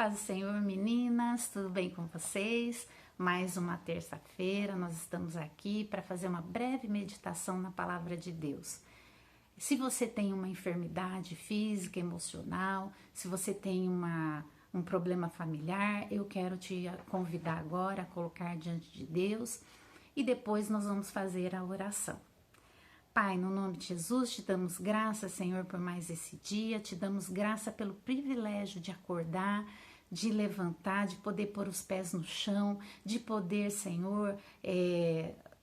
Paz do Senhor, meninas, tudo bem com vocês? Mais uma terça-feira, nós estamos aqui para fazer uma breve meditação na Palavra de Deus. Se você tem uma enfermidade física, emocional, se você tem um problema familiar, eu quero te convidar agora a colocar diante de Deus e depois nós vamos fazer a oração. Pai, no nome de Jesus, te damos graça, Senhor, por mais esse dia, te damos graça pelo privilégio de acordar, de levantar, de poder pôr os pés no chão, de poder, Senhor,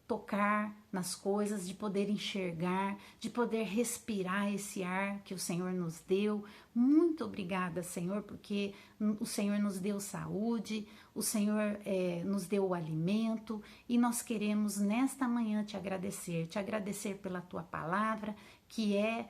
tocar nas coisas, de poder enxergar, de poder respirar esse ar que o Senhor nos deu. Muito obrigada, Senhor, porque o Senhor nos deu saúde, o Senhor nos deu o alimento e nós queremos nesta manhã te agradecer pela tua palavra, que é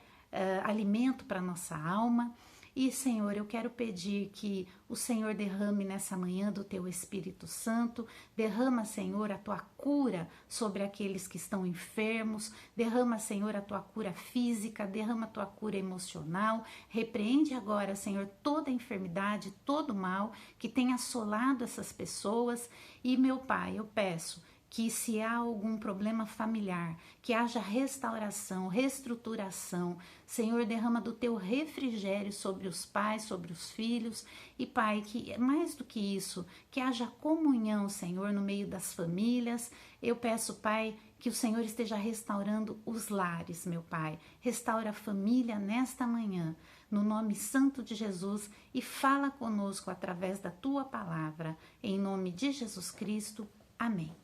alimento para nossa alma. E, Senhor, eu quero pedir que o Senhor derrame nessa manhã do Teu Espírito Santo, derrama, Senhor, a Tua cura sobre aqueles que estão enfermos, derrama, Senhor, a Tua cura física, derrama a Tua cura emocional, repreende agora, Senhor, toda enfermidade, todo mal que tem assolado essas pessoas. E, meu Pai, eu peço que se há algum problema familiar, que haja restauração, reestruturação. Senhor, derrama do teu refrigério sobre os pais, sobre os filhos. E Pai, que mais do que isso, que haja comunhão, Senhor, no meio das famílias. Eu peço, Pai, que o Senhor esteja restaurando os lares, meu Pai. Restaura a família nesta manhã, no nome santo de Jesus, e fala conosco através da tua palavra. Em nome de Jesus Cristo. Amém.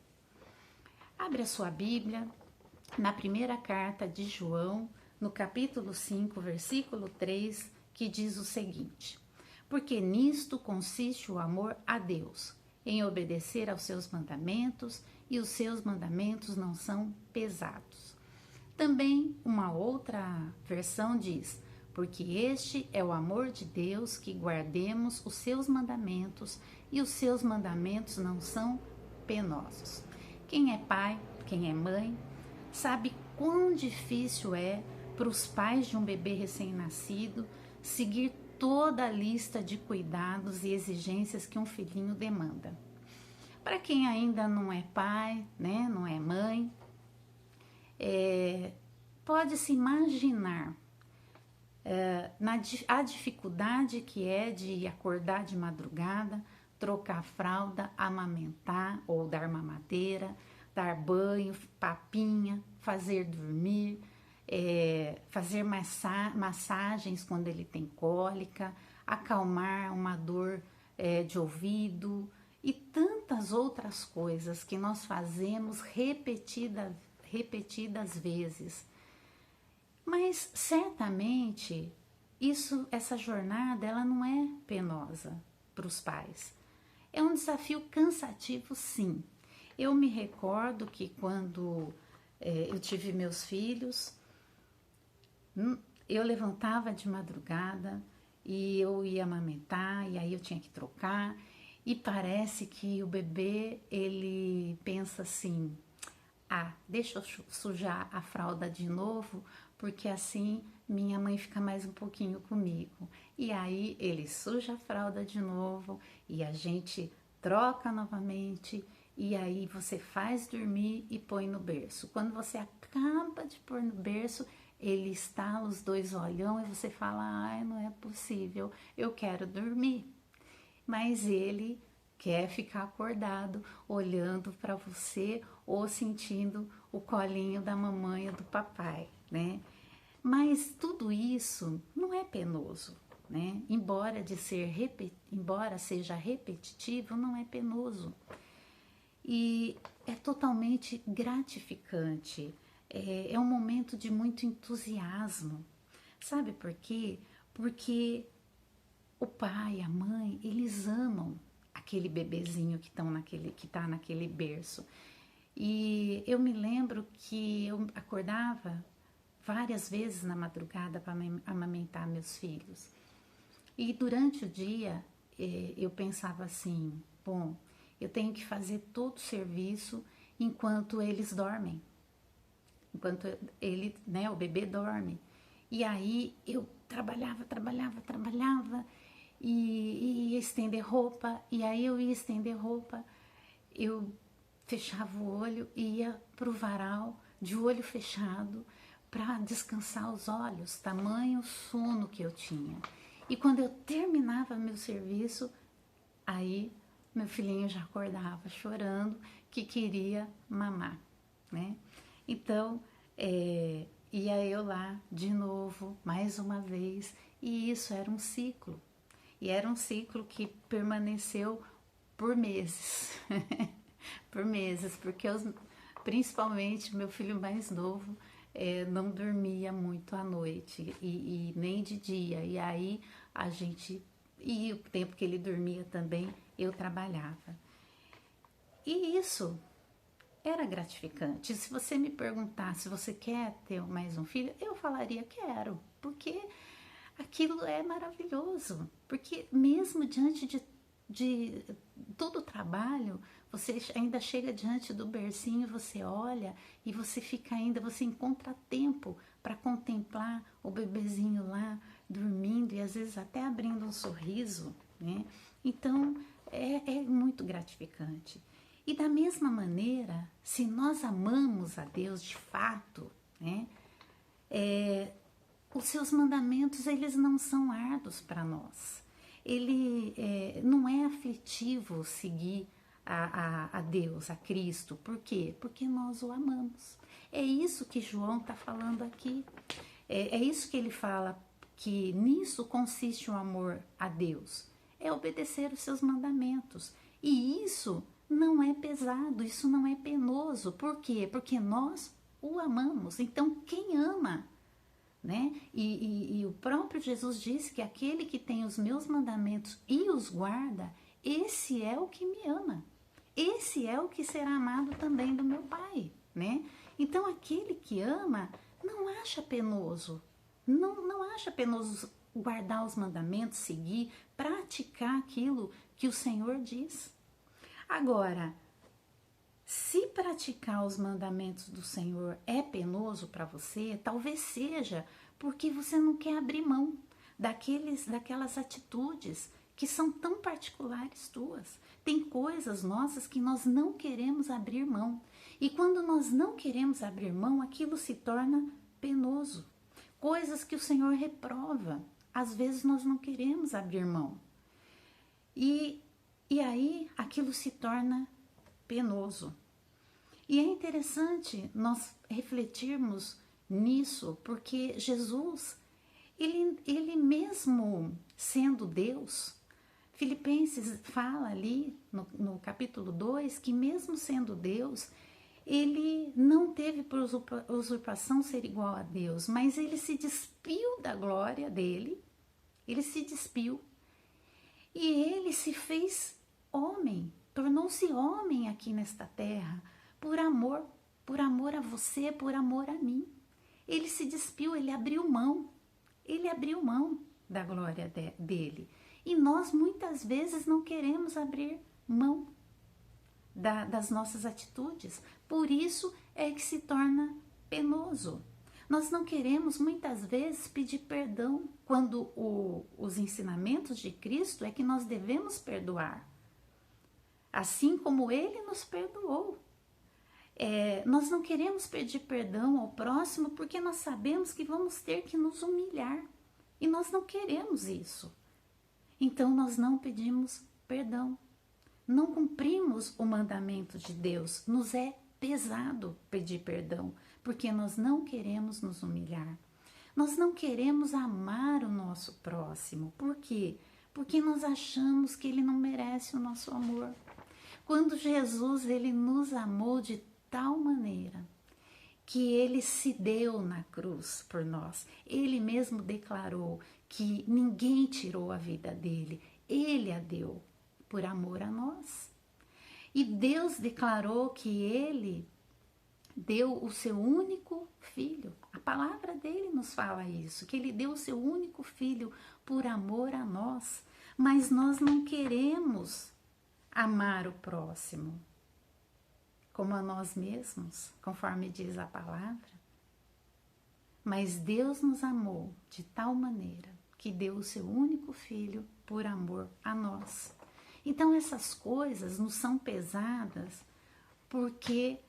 Abre a sua Bíblia na primeira carta de João, no capítulo 5, versículo 3, que diz o seguinte: porque nisto consiste o amor a Deus, em obedecer aos seus mandamentos, e os seus mandamentos não são pesados. Também uma outra versão diz: porque este é o amor de Deus, que guardemos os seus mandamentos, e os seus mandamentos não são penosos. Quem é pai, quem é mãe, sabe quão difícil é para os pais de um bebê recém-nascido seguir toda a lista de cuidados e exigências que um filhinho demanda. Para quem ainda não é pai, né, não é mãe, pode-se imaginar a dificuldade que é de acordar de madrugada, trocar a fralda, amamentar ou dar mamadeira, dar banho, papinha, fazer dormir, fazer massagens quando ele tem cólica, acalmar uma dor de ouvido e tantas outras coisas que nós fazemos repetidas vezes. Mas certamente essa jornada ela não é penosa para os pais. É um desafio cansativo, sim. Eu me recordo que quando eu tive meus filhos, eu levantava de madrugada e eu ia amamentar, e aí eu tinha que trocar, e parece que o bebê, ele pensa assim: deixa eu sujar a fralda de novo, porque assim minha mãe fica mais um pouquinho comigo. E aí ele suja a fralda de novo e a gente troca novamente, e aí você faz dormir e põe no berço. Quando você acaba de pôr no berço, ele estala os dois olhão e você fala: não é possível, eu quero dormir. Mas ele quer ficar acordado, olhando para você ou sentindo o colinho da mamãe ou do papai, né? Mas tudo isso não é penoso, né? Embora seja repetitivo, não é penoso. E é totalmente gratificante. É um momento de muito entusiasmo. Sabe por quê? Porque o pai, a mãe, eles amam aquele bebezinho que está naquele berço. E eu me lembro que eu acordava várias vezes na madrugada para amamentar meus filhos. E durante o dia eu pensava assim: bom, eu tenho que fazer todo o serviço enquanto eles dormem, enquanto o bebê dorme. E aí eu trabalhava e ia estender roupa, e aí eu ia estender roupa, eu fechava o olho e ia pro varal de olho fechado para descansar os olhos, tamanho sono que eu tinha. E quando eu terminava meu serviço, aí meu filhinho já acordava chorando que queria mamar, né? Então, ia eu lá de novo, mais uma vez, e isso era um ciclo. E era um ciclo que permaneceu por meses, por meses, porque principalmente meu filho mais novo não dormia muito à noite e nem de dia. E aí e o tempo que ele dormia também, eu trabalhava. E isso era gratificante. Se você me perguntar se você quer ter mais um filho, eu falaria quero, porque aquilo é maravilhoso. Porque mesmo diante de todo o trabalho, você ainda chega diante do bercinho, você olha e você fica ainda, você encontra tempo para contemplar o bebezinho lá dormindo e às vezes até abrindo um sorriso, né? Então é muito gratificante. E da mesma maneira, se nós amamos a Deus de fato, né? Os seus mandamentos, eles não são árduos para nós. Ele não é aflitivo seguir a Deus, a Cristo. Por quê? Porque nós o amamos. É isso que João está falando aqui. É isso que ele fala, que nisso consiste o amor a Deus. É obedecer os seus mandamentos. E isso não é pesado, isso não é penoso. Por quê? Porque nós o amamos. Então, quem ama, né? E o próprio Jesus disse que aquele que tem os meus mandamentos e os guarda, esse é o que me ama. Esse é o que será amado também do meu Pai, né? Então, aquele que ama não acha penoso, não acha penoso guardar os mandamentos, seguir, praticar aquilo que o Senhor diz. Agora, se praticar os mandamentos do Senhor é penoso para você, talvez seja porque você não quer abrir mão daquelas atitudes que são tão particulares tuas. Tem coisas nossas que nós não queremos abrir mão. E quando nós não queremos abrir mão, aquilo se torna penoso. Coisas que o Senhor reprova. Às vezes nós não queremos abrir mão. E aí aquilo se torna penoso. E é interessante nós refletirmos nisso, porque Jesus, ele mesmo sendo Deus, Filipenses fala ali no capítulo 2 que mesmo sendo Deus, ele não teve por usurpação ser igual a Deus, mas ele se despiu da glória dele, ele se despiu e ele se fez homem, tornou-se homem aqui nesta terra, por amor a você, por amor a mim. Ele se despiu, ele abriu mão da glória dele. E nós muitas vezes não queremos abrir mão das nossas atitudes, por isso é que se torna penoso. Nós não queremos muitas vezes pedir perdão, quando os ensinamentos de Cristo é que nós devemos perdoar, assim como ele nos perdoou. Nós não queremos pedir perdão ao próximo porque nós sabemos que vamos ter que nos humilhar e nós não queremos isso. Então nós não pedimos perdão, não cumprimos o mandamento de Deus, nos é pesado pedir perdão porque nós não queremos nos humilhar. Nós não queremos amar o nosso próximo. Por quê? Porque nós achamos que ele não merece o nosso amor. Quando Jesus, ele nos amou de tal maneira que ele se deu na cruz por nós. Ele mesmo declarou que ninguém tirou a vida dele, ele a deu por amor a nós. E Deus declarou que ele deu o seu único filho. A palavra dele nos fala isso, que ele deu o seu único filho por amor a nós. Mas nós não queremos amar o próximo como a nós mesmos, conforme diz a palavra. Mas Deus nos amou de tal maneira que deu o seu único filho por amor a nós. Então essas coisas nos são pesadas porque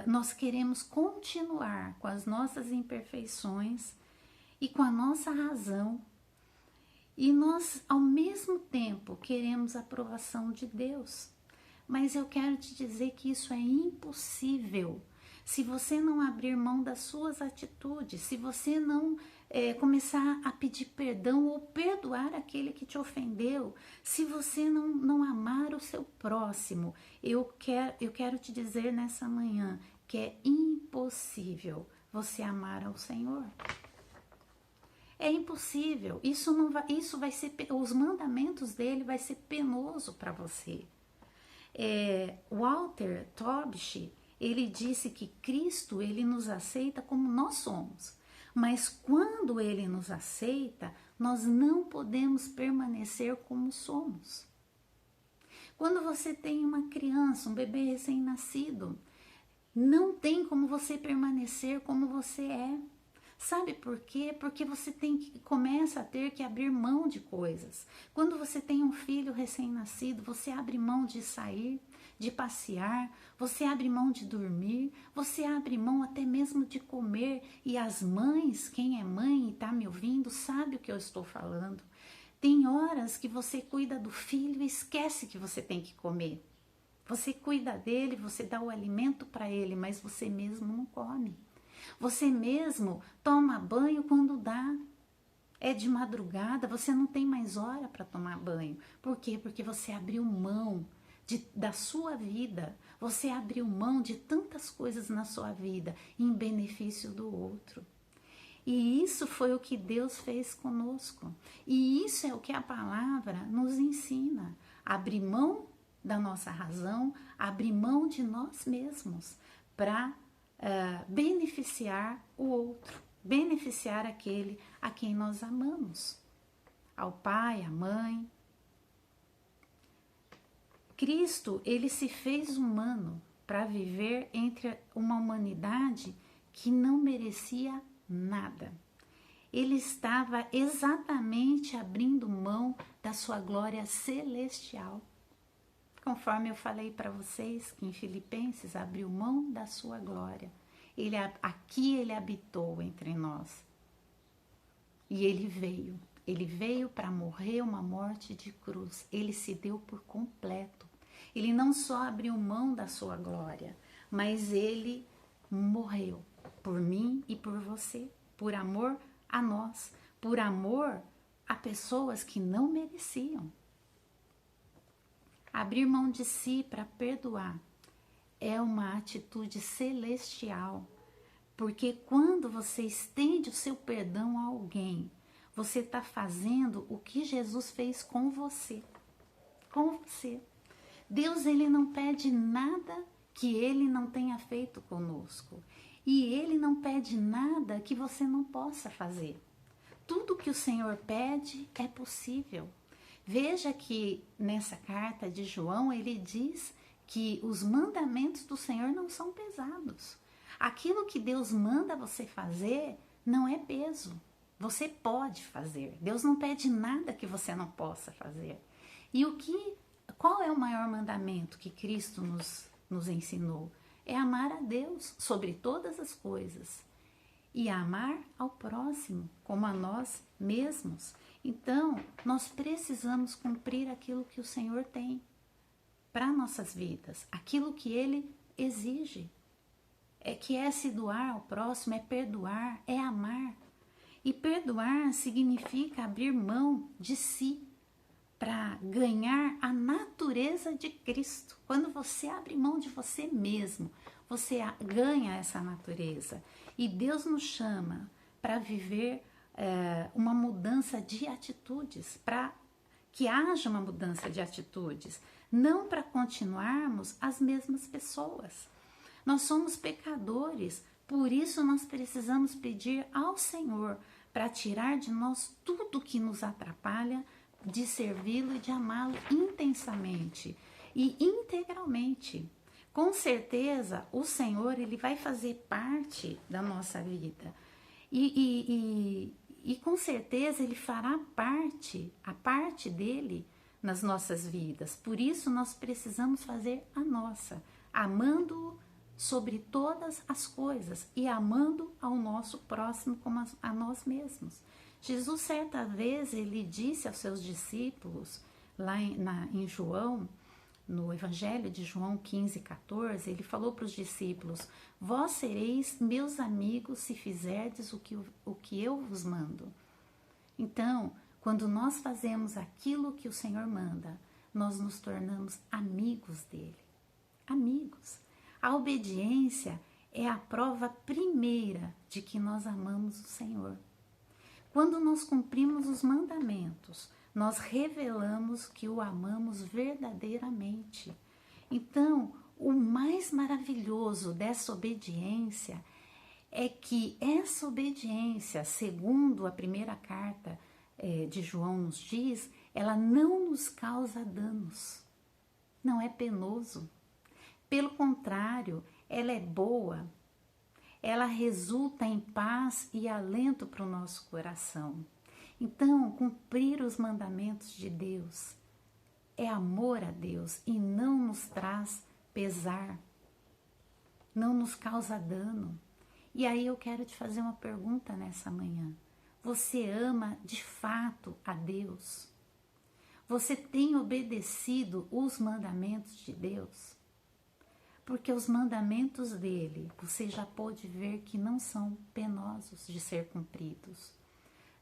nós queremos continuar com as nossas imperfeições e com a nossa razão, e nós ao mesmo tempo queremos a aprovação de Deus. Mas eu quero te dizer que isso é impossível se você não abrir mão das suas atitudes, se você não começar a pedir perdão ou perdoar aquele que te ofendeu, se você não amar o seu próximo. Eu quero te dizer nessa manhã que é impossível você amar ao Senhor. É impossível. Isso vai ser, os mandamentos dele vai ser penoso para você. Walter Taubich, ele disse que Cristo, ele nos aceita como nós somos, mas quando ele nos aceita, nós não podemos permanecer como somos. Quando você tem uma criança, um bebê recém-nascido, não tem como você permanecer como você é. Sabe por quê? Porque você começa a ter que abrir mão de coisas. Quando você tem um filho recém-nascido, você abre mão de sair, de passear, você abre mão de dormir, você abre mão até mesmo de comer. E as mães, quem é mãe e está me ouvindo, sabe o que eu estou falando. Tem horas que você cuida do filho e esquece que você tem que comer. Você cuida dele, você dá o alimento para ele, mas você mesmo não come. Você mesmo toma banho quando dá. É de madrugada, você não tem mais hora para tomar banho. Por quê? Porque você abriu mão da sua vida. Você abriu mão de tantas coisas na sua vida em benefício do outro. E isso foi o que Deus fez conosco. E isso é o que a palavra nos ensina. Abrir mão da nossa razão, abrir mão de nós mesmos para beneficiar o outro, beneficiar aquele a quem nós amamos, ao pai, à mãe. Cristo, ele se fez humano para viver entre uma humanidade que não merecia nada. Ele estava exatamente abrindo mão da sua glória celestial. Conforme eu falei para vocês que em Filipenses abriu mão da sua glória. Aqui ele habitou entre nós. E ele veio para morrer uma morte de cruz. Ele se deu por completo. Ele não só abriu mão da sua glória, mas ele morreu por mim e por você, por amor a nós, por amor a pessoas que não mereciam. Abrir mão de si para perdoar é uma atitude celestial, porque quando você estende o seu perdão a alguém, você está fazendo o que Jesus fez com você. Com você. Deus, ele não pede nada que ele não tenha feito conosco. E ele não pede nada que você não possa fazer. Tudo que o Senhor pede é possível. Veja que nessa carta de João ele diz que os mandamentos do Senhor não são pesados. Aquilo que Deus manda você fazer não é peso. Você pode fazer. Deus não pede nada que você não possa fazer. E qual é o maior mandamento que Cristo nos ensinou? É amar a Deus sobre todas as coisas e amar ao próximo como a nós mesmos. Então, nós precisamos cumprir aquilo que o Senhor tem para nossas vidas, aquilo que Ele exige. Que é se doar ao próximo, é perdoar, é amar. E perdoar significa abrir mão de si para ganhar a natureza de Cristo. Quando você abre mão de você mesmo, você ganha essa natureza. E Deus nos chama para viver uma mudança de atitudes, para que haja uma mudança de atitudes, não para continuarmos as mesmas pessoas. Nós somos pecadores, por isso nós precisamos pedir ao Senhor para tirar de nós tudo que nos atrapalha de servi-lo e de amá-lo intensamente e integralmente. Com certeza, o Senhor, ele vai fazer parte da nossa vida. E E com certeza Ele fará a parte dele nas nossas vidas. Por isso nós precisamos fazer a nossa, amando-o sobre todas as coisas e amando ao nosso próximo como a nós mesmos. Jesus, certa vez, ele disse aos seus discípulos, lá em João, no Evangelho de João 15:14, ele falou para os discípulos: vós sereis meus amigos se fizerdes o que eu vos mando. Então, quando nós fazemos aquilo que o Senhor manda, nós nos tornamos amigos dele. Amigos. A obediência é a prova primeira de que nós amamos o Senhor. Quando nós cumprimos os mandamentos, nós revelamos que o amamos verdadeiramente. Então, o mais maravilhoso dessa obediência é que essa obediência, segundo a primeira carta de João nos diz, ela não nos causa danos, não é penoso. Pelo contrário, ela é boa, ela resulta em paz e alento para o nosso coração. Então, cumprir os mandamentos de Deus é amor a Deus e não nos traz pesar, não nos causa dano. E aí eu quero te fazer uma pergunta nessa manhã. Você ama de fato a Deus? Você tem obedecido os mandamentos de Deus? Porque os mandamentos dele, você já pôde ver que não são penosos de ser cumpridos.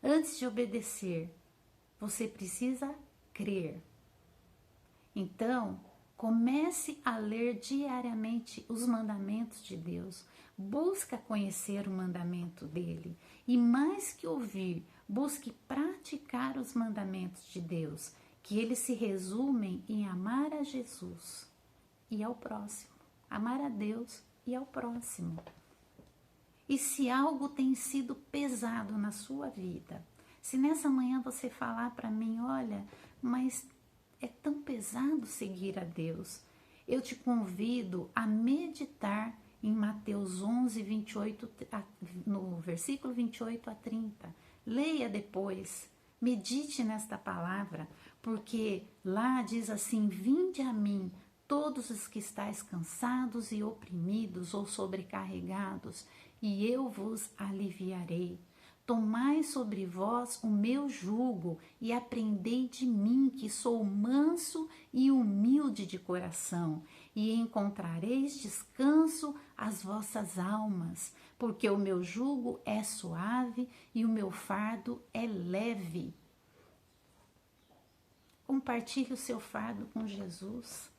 Antes de obedecer, você precisa crer. Então, comece a ler diariamente os mandamentos de Deus. Busca conhecer o mandamento dele. E mais que ouvir, busque praticar os mandamentos de Deus, que eles se resumem em amar a Jesus e ao próximo. Amar a Deus e ao próximo. E se algo tem sido pesado na sua vida, se nessa manhã você falar para mim, olha, mas é tão pesado seguir a Deus, eu te convido a meditar em Mateus 11, 28, no versículo 28 a 30. Leia depois, medite nesta palavra, porque lá diz assim: vinde a mim, todos os que estáis cansados e oprimidos ou sobrecarregados, e eu vos aliviarei. Tomai sobre vós o meu jugo e aprendei de mim, que sou manso e humilde de coração, e encontrareis descanso às vossas almas, porque o meu jugo é suave e o meu fardo é leve. Compartilhe o seu fardo com Jesus.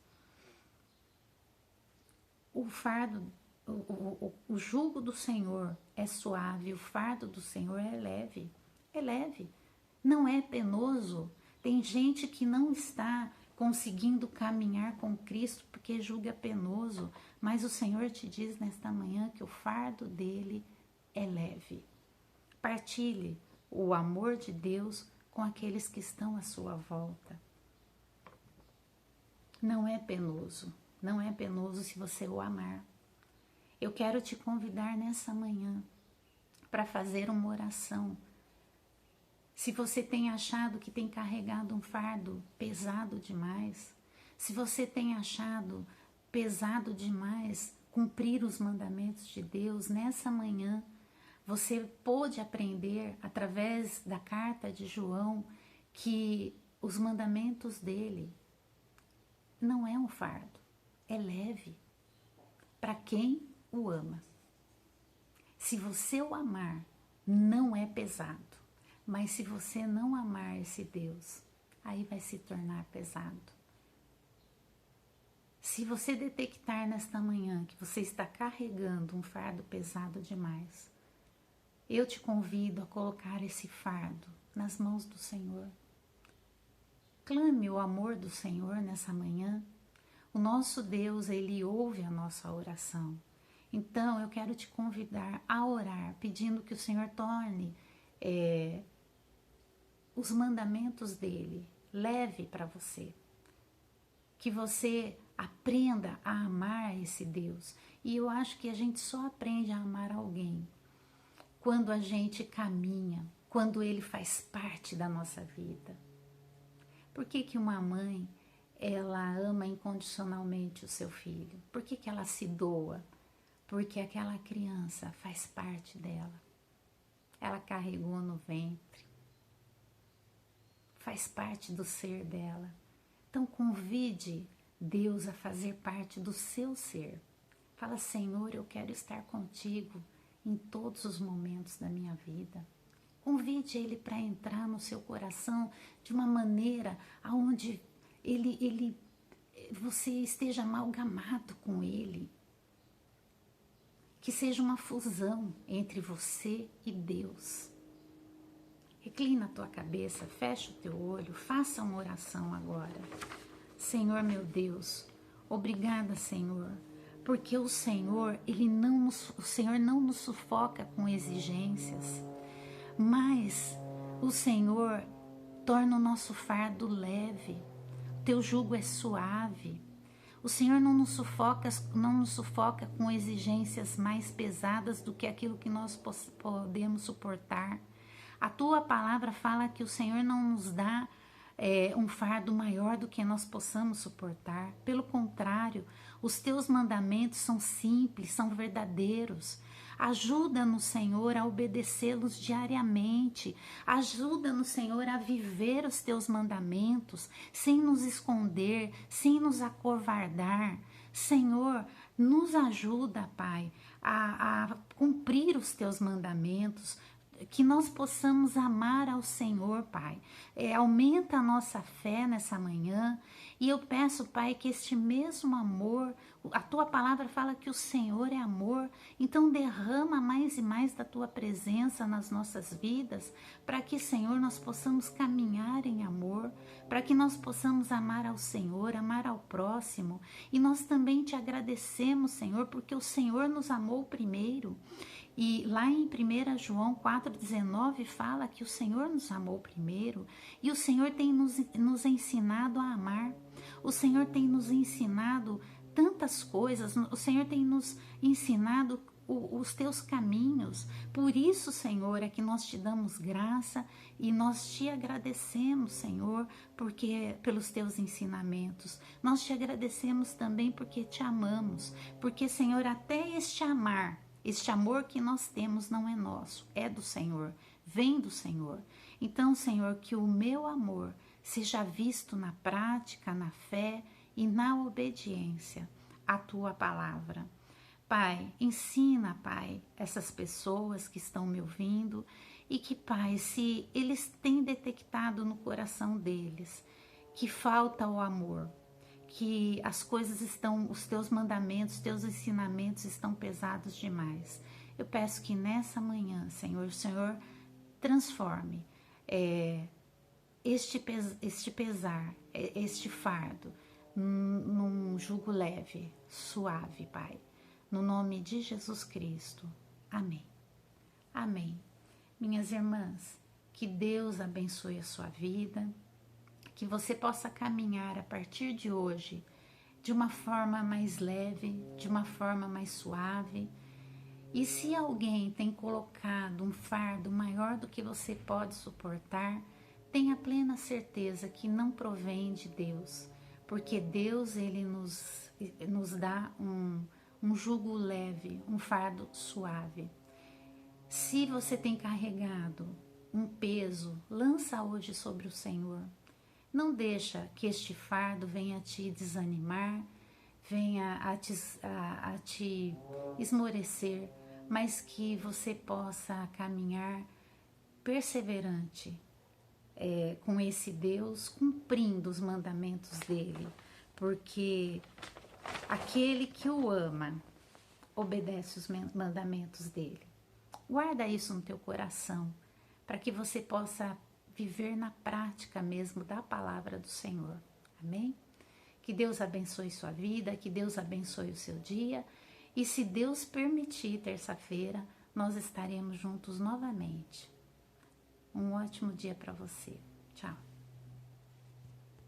O fardo, o jugo do Senhor é suave, o fardo do Senhor é leve. É leve, não é penoso. Tem gente que não está conseguindo caminhar com Cristo porque julga penoso, mas o Senhor te diz nesta manhã que o fardo dele é leve. Partilhe o amor de Deus com aqueles que estão à sua volta. Não é penoso. Não é penoso se você o amar. Eu quero te convidar nessa manhã para fazer uma oração. Se você tem achado que tem carregado um fardo pesado demais, se você tem achado pesado demais cumprir os mandamentos de Deus, nessa manhã você pôde aprender através da carta de João que os mandamentos dele não é um fardo. É leve para quem o ama. Se você o amar, não é pesado. Mas se você não amar esse Deus, aí vai se tornar pesado. Se você detectar nesta manhã que você está carregando um fardo pesado demais, eu te convido a colocar esse fardo nas mãos do Senhor. Clame o amor do Senhor nessa manhã. O nosso Deus, Ele ouve a nossa oração. Então, eu quero te convidar a orar, pedindo que o Senhor torne os mandamentos dEle leve para você. Que você aprenda a amar esse Deus. E eu acho que a gente só aprende a amar alguém quando a gente caminha quando ele faz parte da nossa vida. Por que que uma mãe, ela ama incondicionalmente o seu filho? Por que que ela se doa? Porque aquela criança faz parte dela. Ela carregou no ventre. Faz parte do ser dela. Então convide Deus a fazer parte do seu ser. Fala, Senhor, eu quero estar contigo em todos os momentos da minha vida. Convide Ele para entrar no seu coração de uma maneira onde você esteja amalgamado com Ele. Que seja uma fusão entre você e Deus. Reclina a tua cabeça, fecha o teu olho, faça uma oração agora. Senhor meu Deus, obrigada, Senhor, porque o Senhor não nos sufoca com exigências, mas o Senhor torna o nosso fardo leve, teu jugo é suave. O Senhor não nos sufoca com exigências mais pesadas do que aquilo que nós podemos suportar. A tua palavra fala que o Senhor não nos dá um fardo maior do que nós possamos suportar. Pelo contrário, os teus mandamentos são simples, são verdadeiros. Ajuda-nos, Senhor, a obedecê-los diariamente. Ajuda-nos, Senhor, a viver os teus mandamentos sem nos esconder, sem nos acovardar. Senhor, nos ajuda, Pai, a cumprir os teus mandamentos, que nós possamos amar ao Senhor, Pai. Aumenta a nossa fé nessa manhã e eu peço, Pai, que este mesmo amor, a Tua palavra fala que o Senhor é amor, então derrama mais e mais da Tua presença nas nossas vidas, para que, Senhor, nós possamos caminhar em amor, para que nós possamos amar ao Senhor, amar ao próximo, e nós também te agradecemos, Senhor, porque o Senhor nos amou primeiro. E lá em 1 João 4,19 fala que o Senhor nos amou primeiro e o Senhor tem nos ensinado a amar. O Senhor tem nos ensinado tantas coisas, o Senhor tem nos ensinado os teus caminhos. Por isso, Senhor, é que nós te damos graça e nós te agradecemos, Senhor, porque pelos teus ensinamentos. Nós te agradecemos também porque te amamos, porque, Senhor, até este amor que nós temos não é nosso, é do Senhor, vem do Senhor. Então, Senhor, que o meu amor seja visto na prática, na fé e na obediência à Tua palavra. Pai, ensina, Pai, essas pessoas que estão me ouvindo e que, Pai, se eles têm detectado no coração deles que falta o amor, que as coisas estão, os teus mandamentos, os teus ensinamentos estão pesados demais. Eu peço que nessa manhã, Senhor, o Senhor transforme este pesar, este fardo, num jugo leve, suave, Pai. No nome de Jesus Cristo. Amém. Amém. Minhas irmãs, que Deus abençoe a sua vida, que você possa caminhar a partir de hoje de uma forma mais leve, de uma forma mais suave. E se alguém tem colocado um fardo maior do que você pode suportar, tenha plena certeza que não provém de Deus, porque Deus, Ele nos dá um jugo leve, um fardo suave. Se você tem carregado um peso, lança hoje sobre o Senhor. Não deixa que este fardo venha te desanimar, venha a te esmorecer, mas que você possa caminhar perseverante com esse Deus, cumprindo os mandamentos dele, porque aquele que o ama obedece os mandamentos dele. Guarda isso no teu coração, para que você possa viver na prática mesmo da palavra do Senhor. Amém? Que Deus abençoe sua vida, que Deus abençoe o seu dia. E se Deus permitir, terça-feira, nós estaremos juntos novamente. Um ótimo dia para você. Tchau.